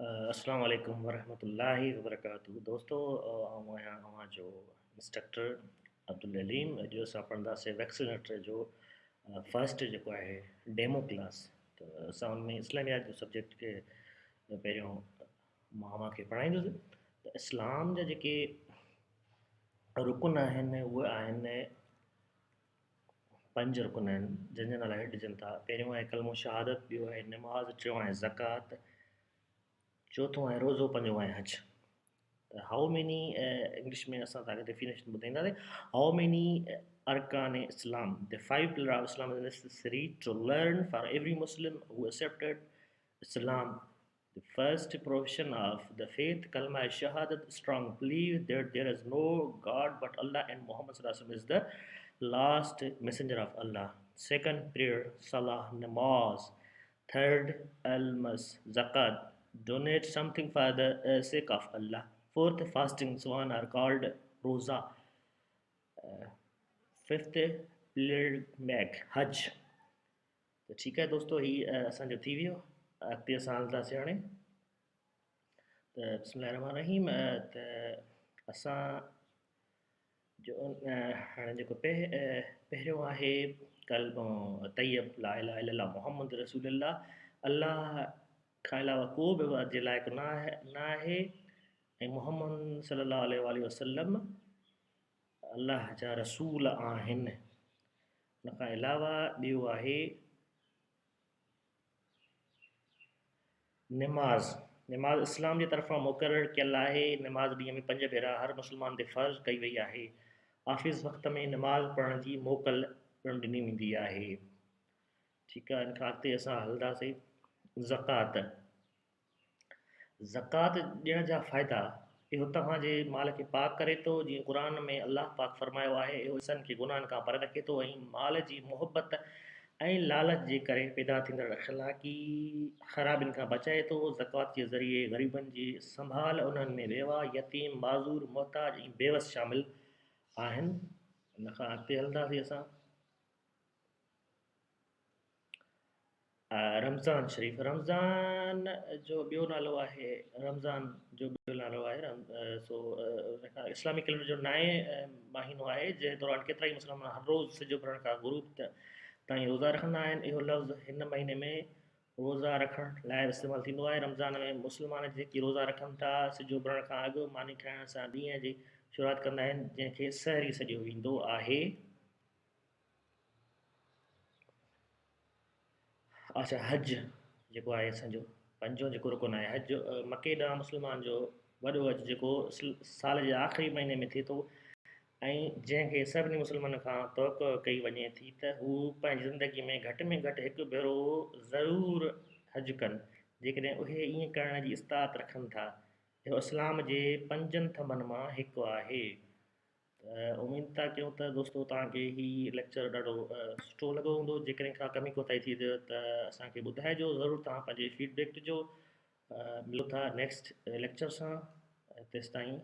अस्सलाम वालेकुम वरहमतुल्लाहि वबरकातुहू दोस्तों आऊं आहियां अव्हां जो इंस्ट्रक्टर अब्दुल अलीम अॼु असां पढ़ंदासीं वैक्सीनेटर जो फर्स्ट जेको आहे डेमो क्लास। त असां हुन में इस्लामियात जो सब्जेक्ट खे पहिरियों मां अव्हांखे पढ़ाईंदुसि। त इस्लाम जा जेके रुकन आहिनि उहे आहिनि 5 रुकन आहिनि जंहिंजे नाला हेठि ॾिजनि था। पहिरियों आहे कलमो शहादत, ॿियो आहे निमाज़, टियों आहे ज़कात, चौथों आहे रोज़ो, पंजो आहे हज। हाउ मेनी इंग्लिश में असां तव्हांखे डेफिनेशन ॿुधाईंदासीं। हाउ many arkan Islam, the five pillars of Islam is necessary to learn for every Muslim who accepted Islam. The first profession of the faith, kalma shahadat, strong belief that there is no God but Allah and Muhammad sallallahu alaihi wasallam is the last messenger of Allah. Second, prayer, salah, namaz. Third, almas, zakat, donate something for the sake of Allah. Fourth, fasting, one are called roza. Fifth, pilgrimage, हज। त ठीकु आहे दोस्तो, हीउ असांजो थी वियो। अॻिते असां हलंदासीं हाणे। त बिस्मिल्लाह रहमान रहीम। त असां जो हाणे जेको पहिरियों आहे कलमो तैयब ला इलाहा इल्लल्लाह मुहम्मद रसूलुल्लाह, अल्लाह खां अलावा को बि इबादत जे लाइक़ु न आहे ऐं मुहम्मद सल्लल्लाहु अलैहि वसल्लम अल्लाह जा रसूल आहिनि। उन खां अलावा ॿियो आहे निमाज़। निमाज़ इस्लाम जी तरफ़ां मुक़ररु कयल आहे। निमाज़ ॾींहं में 5 भेरा हर मुस्लमान ते फ़र्ज़ कई वई आहे। ऑफिस वक़्त में निमाज़ पढ़ण जी मोकल पिणु ॾिनी वेंदी आहे। ठीकु आहे, इन खां अॻिते असां हलंदासीं। ज़कात। ज़कात ॾियण जा फ़ाइदा। इहो तव्हांजे माल खे पाक करे थो, जीअं क़ुर में अलाह पाक फरमायो आहे। इहो इंसान खे गुनाहनि खां परे रखे थो ऐं माल जी मुहबत ऐं लालच जे करे पैदा थींदड़ अख़लाक़ी ख़राबियुनि खां बचाए थो। ज़कात जे ज़रिए ग़रीबनि जी संभाल, उन्हनि में बेवा, यतीम, माज़ूर, मुहताज ऐं बेवस शामिल आहिनि। इन खां अॻिते हलंदासीं असां। रमज़ान शरीफ़। रमज़ान जो ॿियो नालो आहे रमज़ान जो ॿियो नालो आहे इस्लामी कैलेंडर जो नएं महीनो आहे, जंहिं दौरान केतिरा ई मुस्लमान हर रोज़ु सिज उभरण खां गुरूब ताईं रोज़ा रखंदा आहिनि। इहो लफ़्ज़ हिन महीने में रोज़ा रखण लाइ इस्तेमालु थींदो आहे। रमज़ान में मुस्लमान जेकी रोज़ा रखनि था, सिज उभरण खां अॻु मानी खाइण सां ॾींहं जी शुरूआति कंदा आहिनि, जंहिंखे सहरी सॾियो वेंदो आहे। अच्छा, हज जेको आहे असांजो पंजो जेको रुकन आहे हज। मके ॾांहुं मुस्लमान जो वॾो हज जेको साल जे आख़िरी महीने में थिए थो ऐं जंहिंखे सभिनी मुस्लमाननि खां तवक़ो कई वञे थी त हू पंहिंजी ज़िंदगी में घटि हिकु भेरो ज़रूरु हज कनि, जेकॾहिं उहे ईअं करण जी इस्ताअत रखनि था। इहो इस्लाम जे 5 थंभनि मां हिकु आहे। उमेद था कयूं त दोस्तो तव्हांखे हीउ लेक्चर ॾाढो सुठो लॻो हूंदो। जेकॾहिं का कमी कोताही थी हुजेव त असांखे ॿुधाइजो ज़रूरु। तव्हां पंहिंजी फीडबैक ॾिजो। मिलूं था नेक्स्ट लेक्चर सां। तेसिताईं